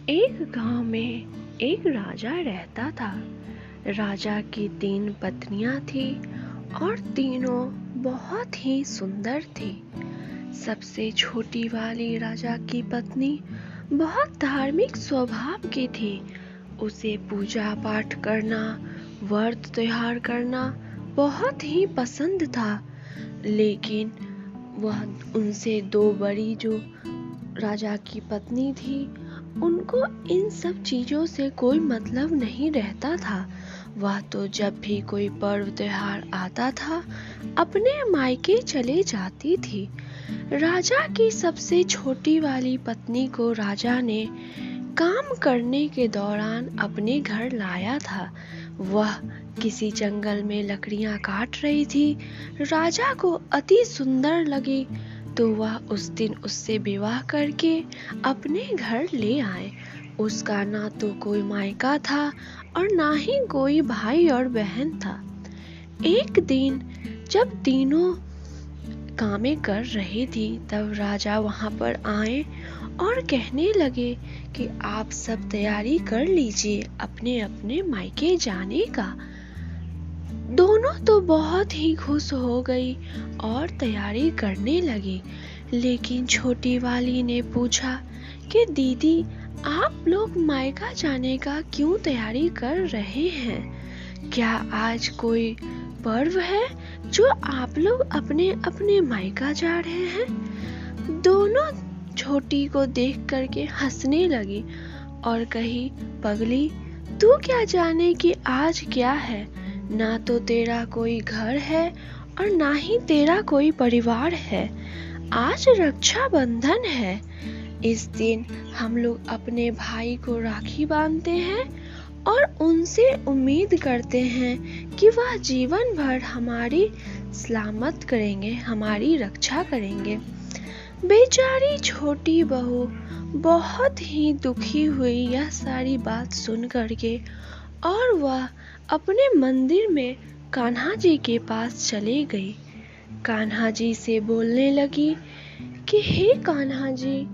एक गांव में एक राजा रहता था। राजा की 3 पत्नियां थी और तीनों बहुत ही सुंदर थी। सबसे छोटी वाली राजा की पत्नी बहुत धार्मिक स्वभाव की थी। उसे पूजा पाठ करना, व्रत त्योहार करना बहुत ही पसंद था। लेकिन वह उनसे 2 बड़ी जो राजा की पत्नी थी, उनको इन सब चीजों से कोई मतलब नहीं रहता था। वह तो जब भी कोई पर्व त्योहार आता था, अपने मायके चले जाती थी। राजा की सबसे छोटी वाली पत्नी को राजा ने काम करने के दौरान अपने घर लाया था। वह किसी जंगल में लकड़ियां काट रही थी। राजा को अति सुंदर लगी तो वह उस दिन उससे विवाह करके अपने घर ले आए। उसका ना तो कोई मायका था और ना ही कोई भाई और बहन था। एक दिन जब तीनों कामें कर रही थी, तब राजा वहां पर आए और कहने लगे कि आप सब तैयारी कर लीजिए अपने अपने मायके जाने का। दोनों तो बहुत ही खुश हो गई और तैयारी करने लगी। लेकिन छोटी वाली ने पूछा कि दीदी, आप लोग मायका जाने का क्यों तैयारी कर रहे हैं? क्या आज कोई पर्व है जो आप लोग अपने अपने मायका जा रहे हैं? दोनों छोटी को देख करके हंसने लगी और कही, पगली, तू क्या जाने कि आज क्या है? ना तो तेरा कोई घर है और ना ही तेरा कोई परिवार है। आज रक्षाबंधन है। इस दिन हम लोग अपने भाई को राखी बांधते हैं और उनसे उम्मीद करते हैं कि वह जीवन भर हमारी सलामत करेंगे, हमारी रक्षा करेंगे। बेचारी छोटी बहू बहुत ही दुखी हुई यह सारी बात सुन करके, और वह अपने मंदिर में कान्हा जी के पास चली गई। कान्हा जी से बोलने लगी कि हे कान्हा जी,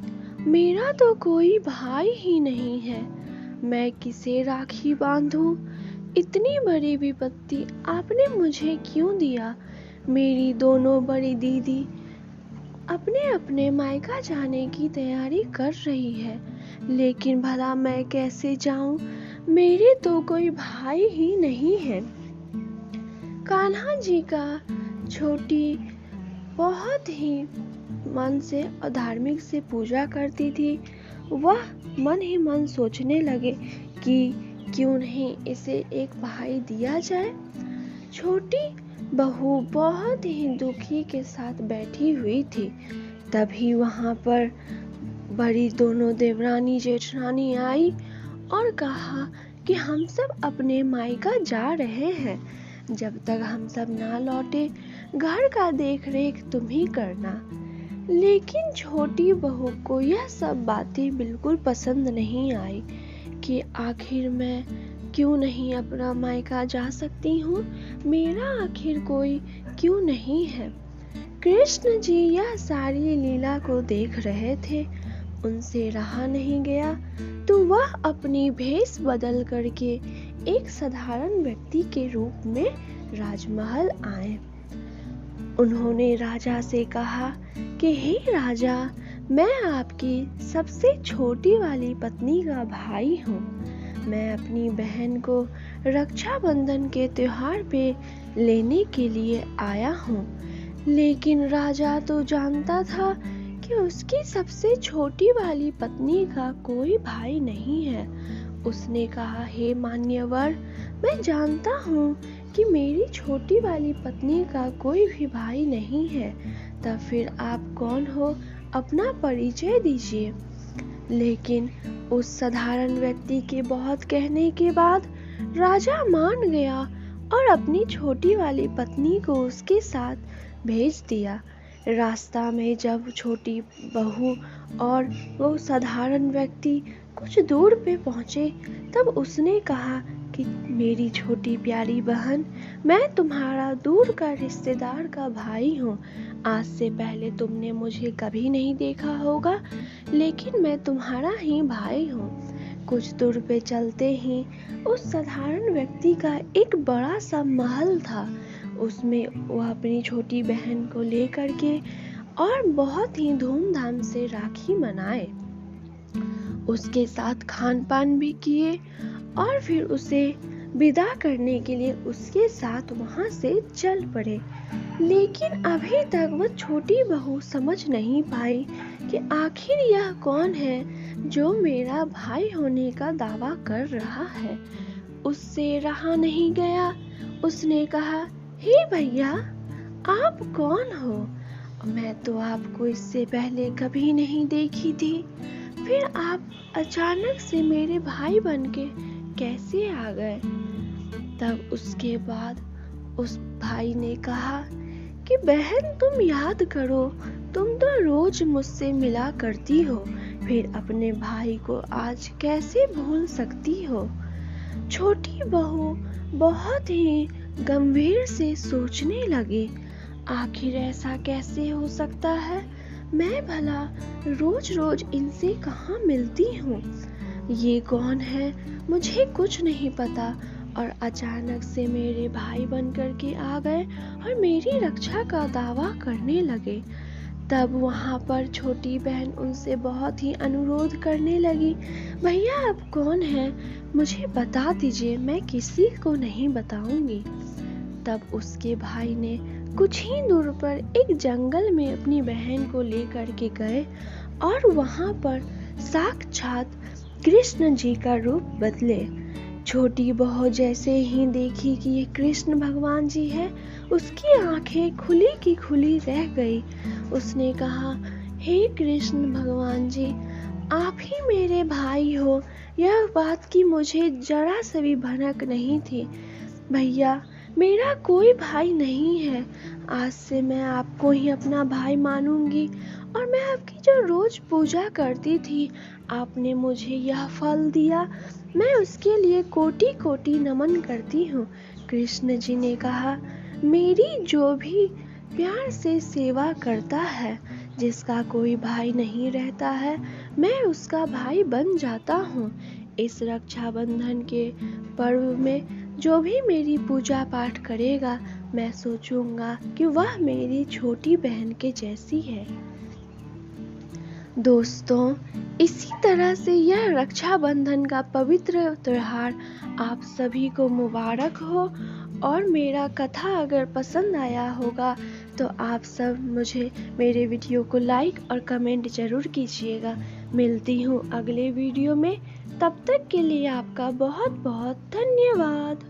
मेरा तो कोई भाई ही नहीं है, मैं किसे राखी बांधूं? इतनी बड़ी विपत्ति आपने मुझे क्यों दिया? मेरी दोनों बड़ी दीदी अपने अपने मायका जाने की तैयारी कर रही है, लेकिन भला मैं कैसे जाऊं? मेरे तो कोई भाई ही नहीं है। कान्हा जी का छोटी बहुत ही मन से और धार्मिक से पूजा करती थी। वह मन ही मन सोचने लगे कि क्यों नहीं इसे एक भाई दिया जाए। छोटी बहू बहुत ही दुखी के साथ बैठी हुई थी। तभी वहां पर बड़ी दोनों देवरानी जेठानी आई और कहा कि हम सब अपने मायका जा रहे हैं। जब तक हम सब ना लौटे, घर का देख रेख तुम ही करना। लेकिन छोटी बहू को यह सब बातें बिल्कुल पसंद नहीं आई कि आखिर मैं क्यों नहीं अपना मायका जा सकती हूँ, मेरा आखिर कोई क्यों नहीं है। कृष्ण जी यह सारी लीला को देख रहे थे। उनसे रहा नहीं गया तो वह अपनी भेष बदल करके एक साधारण व्यक्ति के रूप में राजमहल आए। उन्होंने राजा से कहा कि हे राजा, मैं आपकी सबसे छोटी वाली पत्नी का भाई हूँ। मैं अपनी बहन को रक्षाबंधन के त्योहार पे लेने के लिए आया हूँ। लेकिन राजा तो जानता था कि उसकी सबसे छोटी वाली पत्नी का कोई भाई नहीं है। उसने कहा, हे मान्यवर, मैं जानता हूँ कि मेरी छोटी वाली पत्नी का कोई भी भाई नहीं है। तब फिर आप कौन हो? अपना परिचय दीजिए। लेकिन उस साधारण व्यक्ति के बहुत कहने के बाद राजा मान गया और अपनी छोटी वाली पत्नी को उसके साथ भेज दिया। रास्ता में जब छोटी बहू और वो साधारण व्यक्ति कुछ दूर पे पहुंचे, तब उसने कहा कि मेरी छोटी प्यारी बहन, मैं तुम्हारा दूर का रिश्तेदार का भाई हूँ। आज से पहले तुमने मुझे कभी नहीं देखा होगा, लेकिन मैं तुम्हारा ही भाई हूँ। कुछ दूर पे चलते ही उस साधारण व्यक्ति का एक बड़ा सा महल था। उसमें वह अपनी छोटी बहन को लेकर के और बहुत ही धूमधाम से राखी मनाए, उसके साथ खान पान भी किए और फिर उसे विदा करने के लिए उसके साथ वहां से चल पड़े। लेकिन अभी तक वह छोटी बहू समझ नहीं पाई कि आखिर यह कौन है जो मेरा भाई होने का दावा कर रहा है। उससे रहा नहीं गया, उसने कहा, हे भैया, आप कौन हो? मैं तो आपको इससे पहले कभी नहीं देखी थी, फिर आप अचानक से मेरे भाई बनके कैसे आ गए? तब उसके बाद उस भाई ने कहा कि बहन, तुम याद करो, तुम तो रोज मुझसे मिला करती हो, फिर अपने भाई को आज कैसे भूल सकती हो? छोटी बहू बहुत ही गंभीर से सोचने लगी, आखिर ऐसा कैसे हो सकता है? मैं भला रोज रोज इनसे कहाँ मिलती हूँ? ये कौन है? मुझे कुछ नहीं पता और अचानक से मेरे भाई बन कर के आ गए और मेरी रक्षा का दावा करने लगे। तब वहाँ पर छोटी बहन उनसे बहुत ही अनुरोध करने लगी, भैया आप कौन हैं? मुझे बता दीजिए, मैं किसी को नहीं बताऊंगी। तब उसके भाई ने कुछ ही दूर पर एक जंगल में अपनी बहन को लेकर के गए और वहाँ पर साक्षात कृष्ण जी का रूप बदले। छोटी बहू जैसे ही देखी कि ये कृष्ण भगवान जी है, उसकी आंखें खुली की खुली रह गई। उसने कहा, हे कृष्ण भगवान जी, आप ही मेरे भाई हो, यह बात की मुझे जरा सी भी भनक नहीं थी। भैया, मेरा कोई भाई नहीं है, आज से मैं आपको ही अपना भाई मानूंगी और मैं आपकी जो रोज पूजा करती थी, आपने मुझे यह फल दिया, मैं उसके लिए कोटि कोटि नमन करती हूँ। कृष्ण जी ने कहा, मेरी जो भी प्यार से सेवा करता है, जिसका कोई भाई नहीं रहता है, मैं उसका भाई बन जाता हूँ। इस रक्षाबंधन के पर्व में जो भी मेरी पूजा पाठ करेगा, मैं सोचूंगा कि वह मेरी छोटी बहन के जैसी है। दोस्तों, इसी तरह से यह रक्षाबंधन का पवित्र त्योहार आप सभी को मुबारक हो। और मेरा कथा अगर पसंद आया होगा तो आप सब मुझे मेरे वीडियो को लाइक और कमेंट जरूर कीजिएगा। मिलती हूँ अगले वीडियो में, तब तक के लिए आपका बहुत बहुत धन्यवाद।